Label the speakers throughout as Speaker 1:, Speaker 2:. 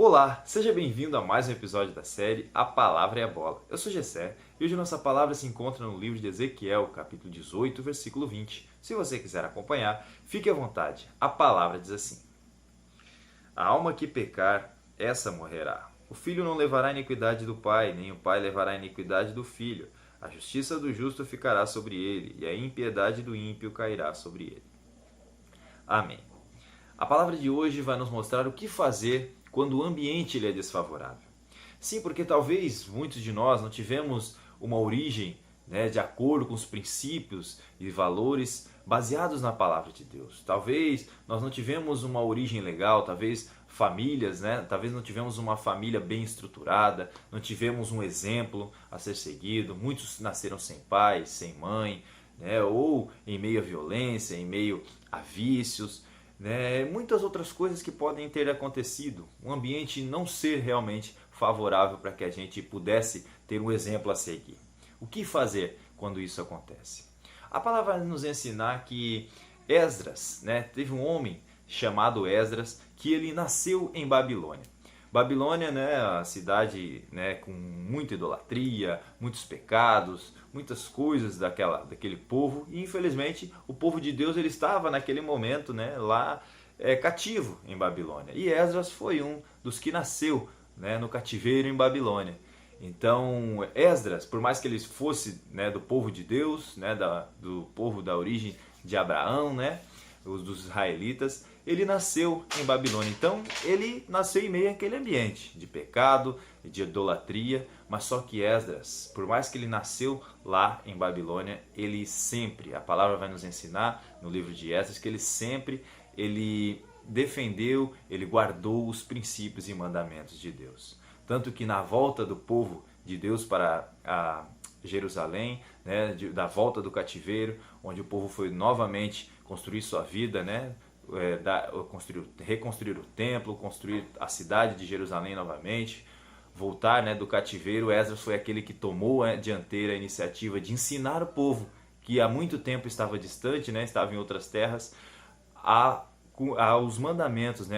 Speaker 1: Olá, seja bem-vindo a mais um episódio da série A Palavra é a Bola. Eu sou Gessé e hoje nossa palavra se encontra no livro de Ezequiel, capítulo 18, versículo 20. Se você quiser acompanhar, fique à vontade. A palavra diz assim: A alma que pecar, essa morrerá. O filho não levará a iniquidade do pai, nem o pai levará a iniquidade do filho. A justiça do justo ficará sobre ele, e a impiedade do ímpio cairá sobre ele. Amém. A palavra de hoje vai nos mostrar o que fazer quando o ambiente ele é desfavorável. Sim, porque talvez muitos de nós não tivemos uma origem de acordo com os princípios e valores baseados na palavra de Deus. Talvez nós não tivemos uma origem legal, talvez famílias, talvez não tivemos uma família bem estruturada, não tivemos um exemplo a ser seguido, muitos nasceram sem pai, sem mãe, ou em meio à violência, em meio a vícios, muitas outras coisas que podem ter acontecido, um ambiente não ser realmente favorável para que a gente pudesse ter um exemplo a seguir. O que fazer quando isso acontece? A palavra vai nos ensinar que Esdras, teve um homem chamado Esdras que ele nasceu em Babilônia. Babilônia, a cidade com muita idolatria, muitos pecados, muitas coisas daquele povo. E infelizmente o povo de Deus ele estava naquele momento lá cativo em Babilônia. E Esdras foi um dos que nasceu no cativeiro em Babilônia. Então Esdras, por mais que ele fosse do povo de Deus, do povo da origem de Abraão, os dos israelitas, ele nasceu em Babilônia. Então ele nasceu em meio àquele ambiente de pecado, de idolatria, mas só que Esdras, por mais que ele nasceu lá em Babilônia, ele sempre, a palavra vai nos ensinar no livro de Esdras, que ele defendeu, ele guardou os princípios e mandamentos de Deus. Tanto que na volta do povo de Deus para Jerusalém, da volta do onde o povo foi novamente construir sua vida, reconstruir o templo, construir a cidade de Jerusalém novamente, voltar do cativeiro. Esdras foi aquele que tomou a dianteira, a iniciativa de ensinar o povo que há muito tempo estava distante, estava em outras terras, aos mandamentos,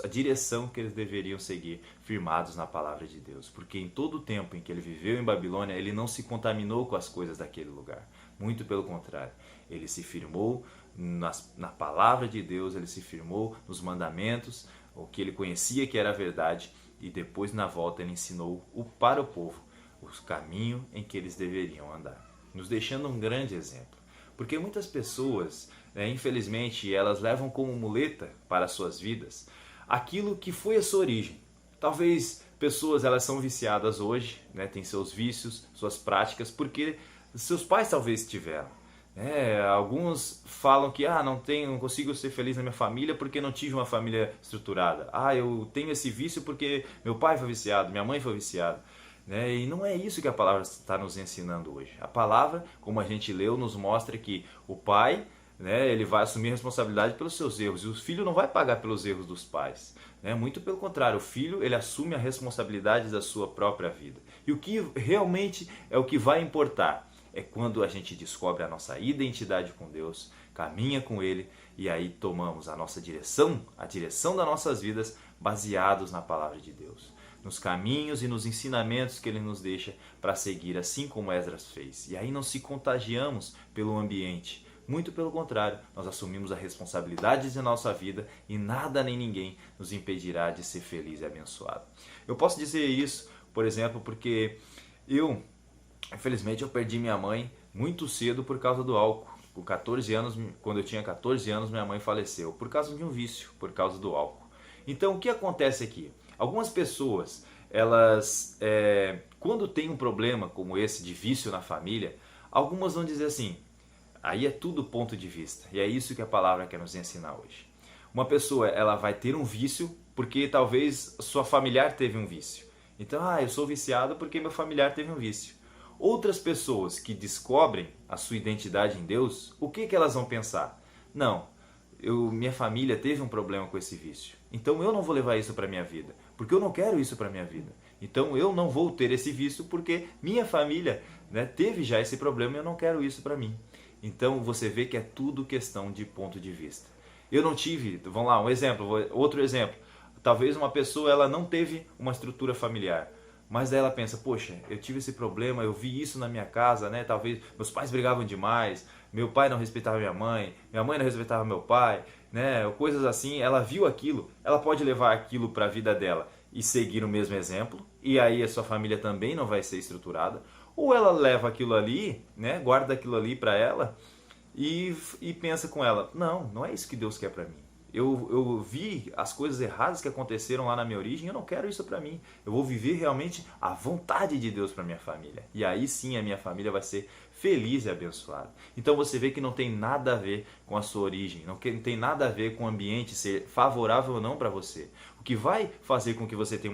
Speaker 1: a direção que eles deveriam seguir, firmados na palavra de Deus. Porque em todo o tempo em que ele viveu em Babilônia, ele não se contaminou com as coisas daquele lugar. Muito pelo contrário, ele se firmou na palavra de Deus, ele se firmou nos mandamentos, o que ele conhecia que era a verdade, e depois na volta ele ensinou para o povo os caminhos em que eles deveriam andar, nos deixando um grande exemplo. Porque muitas pessoas, infelizmente, elas levam como muleta para suas vidas aquilo que foi a sua origem. Talvez pessoas elas são viciadas hoje, têm seus vícios, suas práticas, porque seus pais talvez tiveram. Alguns falam que não consigo ser feliz na minha família porque não tive uma família estruturada. Eu tenho esse vício porque meu pai foi viciado, minha mãe foi viciada. E não é isso que a palavra está nos ensinando hoje. A palavra, como a gente leu, nos mostra que o pai, ele vai assumir a responsabilidade pelos seus erros, e o filho não vai pagar pelos erros dos pais. Muito pelo contrário, o filho ele assume a responsabilidade da sua própria vida. E o que realmente é o que vai importar é quando a gente descobre a nossa identidade com Deus, caminha com Ele, e aí tomamos a nossa direção, a direção das nossas vidas, baseados na palavra de Deus, nos caminhos e nos ensinamentos que Ele nos deixa para seguir, assim como Esdras fez. E aí não se contagiamos pelo ambiente, muito pelo contrário, nós assumimos a responsabilidade de nossa vida e nada nem ninguém nos impedirá de ser feliz e abençoado. Eu posso dizer isso, por exemplo, porque infelizmente eu perdi minha mãe muito cedo por causa do álcool. Com 14 anos, quando eu tinha 14 anos, minha mãe faleceu por causa de um vício, por causa do álcool. Então o que acontece aqui? Algumas pessoas, elas, quando tem um problema como esse de vício na família, algumas vão dizer assim, aí é tudo ponto de vista. E é isso que a palavra quer nos ensinar hoje. Uma pessoa ela vai ter um vício porque talvez sua familiar teve um vício. Então, eu sou viciado porque meu familiar teve um vício. Outras pessoas que descobrem a sua identidade em Deus, o que elas vão pensar? Não, minha família teve um problema com esse vício, então eu não vou levar isso para a minha vida, porque eu não quero isso para a minha vida. Então eu não vou ter esse vício porque minha família teve já esse problema e eu não quero isso para mim. Então você vê que é tudo questão de ponto de vista. Eu não tive, vamos lá, outro exemplo. Talvez uma pessoa ela não teve uma estrutura familiar, mas daí ela pensa, poxa, eu tive esse problema, eu vi isso na minha casa, né? Talvez meus pais brigavam demais, meu pai não respeitava minha mãe não respeitava meu pai, né? Coisas assim, ela viu aquilo, ela pode levar aquilo para a vida dela e seguir o mesmo exemplo, e aí a sua família também não vai ser estruturada, ou ela leva aquilo ali, né? Guarda aquilo ali para ela e pensa com ela, não é isso que Deus quer para mim. Eu vi as coisas erradas que aconteceram lá na minha origem, eu não quero isso para mim. Eu vou viver realmente a vontade de Deus para minha família. E aí sim a minha família vai ser feliz e abençoada. Então você vê que não tem nada a ver com a sua origem, não tem nada a ver com o ambiente ser favorável ou não para você. O que vai fazer com que você tenha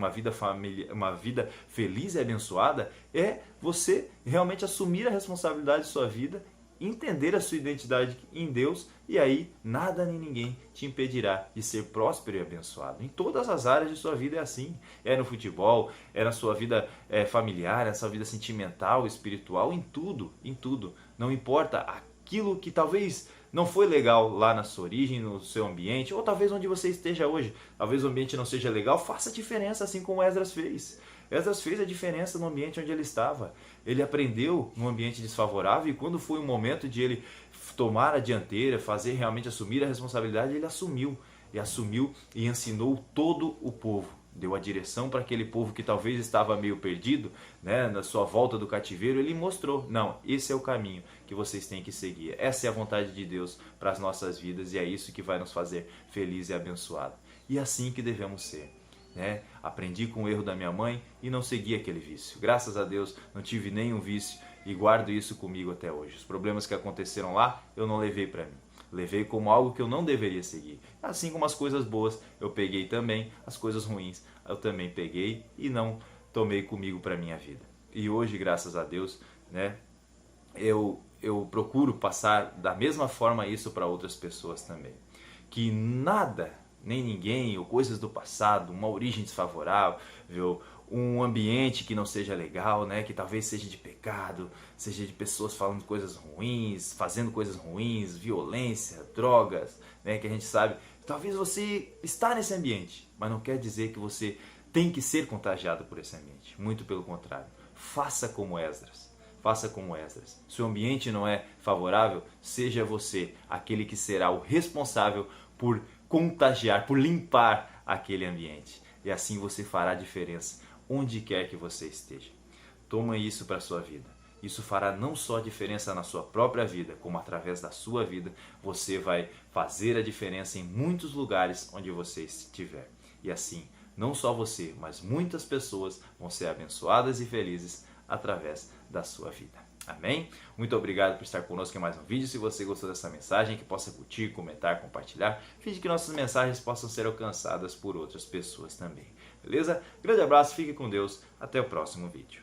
Speaker 1: uma vida feliz e abençoada é você realmente assumir a responsabilidade de sua vida, entender a sua identidade em Deus, e aí nada nem ninguém te impedirá de ser próspero e abençoado. Em todas as áreas de sua vida é assim. É no futebol, é na sua vida familiar, é na sua vida sentimental, espiritual, em tudo, em tudo. Não importa aquilo que talvez não foi legal lá na sua origem, no seu ambiente, ou talvez onde você esteja hoje. Talvez o ambiente não seja legal, faça diferença assim como Esdras fez. Esdras fez a diferença no ambiente onde ele estava. Ele aprendeu num ambiente desfavorável e quando foi o momento de ele tomar a dianteira, fazer realmente assumir a responsabilidade, ele assumiu. E assumiu e ensinou todo o povo. Deu a direção para aquele povo que talvez estava meio perdido, né, na sua volta do cativeiro. Ele mostrou, não, esse é o caminho que vocês têm que seguir. Essa é a vontade de Deus para as nossas vidas e é isso que vai nos fazer feliz e abençoado. E é assim que devemos ser. Né? Aprendi com o erro da minha mãe e não segui aquele vício. Graças a Deus não tive nenhum vício e guardo isso comigo até hoje. Os problemas que aconteceram lá eu não levei para mim. Levei como algo que eu não deveria seguir. Assim como as coisas boas eu peguei também, as coisas ruins eu também peguei e não tomei comigo para minha vida. E hoje, graças a Deus, né, eu procuro passar da mesma forma isso para outras pessoas também. Que nada nem ninguém, ou coisas do passado, uma origem desfavorável, um ambiente que não seja legal, né? Que talvez seja de pecado, seja de pessoas falando coisas ruins, fazendo coisas ruins, violência, drogas, né? Que a gente sabe, talvez você está nesse ambiente, mas não quer dizer que você tem que ser contagiado por esse ambiente. Muito pelo contrário. Faça como Esdras. Faça como Esdras. Se o ambiente não é favorável, seja você aquele que será o responsável por contagiar, por limpar aquele ambiente. E assim você fará diferença onde quer que você esteja. Toma isso para a sua vida. Isso fará não só diferença na sua própria vida, como através da sua vida, você vai fazer a diferença em muitos lugares onde você estiver. E assim, não só você, mas muitas pessoas vão ser abençoadas e felizes através da sua vida. Amém? Muito obrigado por estar conosco em mais um vídeo. Se você gostou dessa mensagem, que possa curtir, comentar, compartilhar. Fique que nossas mensagens possam ser alcançadas por outras pessoas também. Beleza? Grande abraço, fique com Deus. Até o próximo vídeo.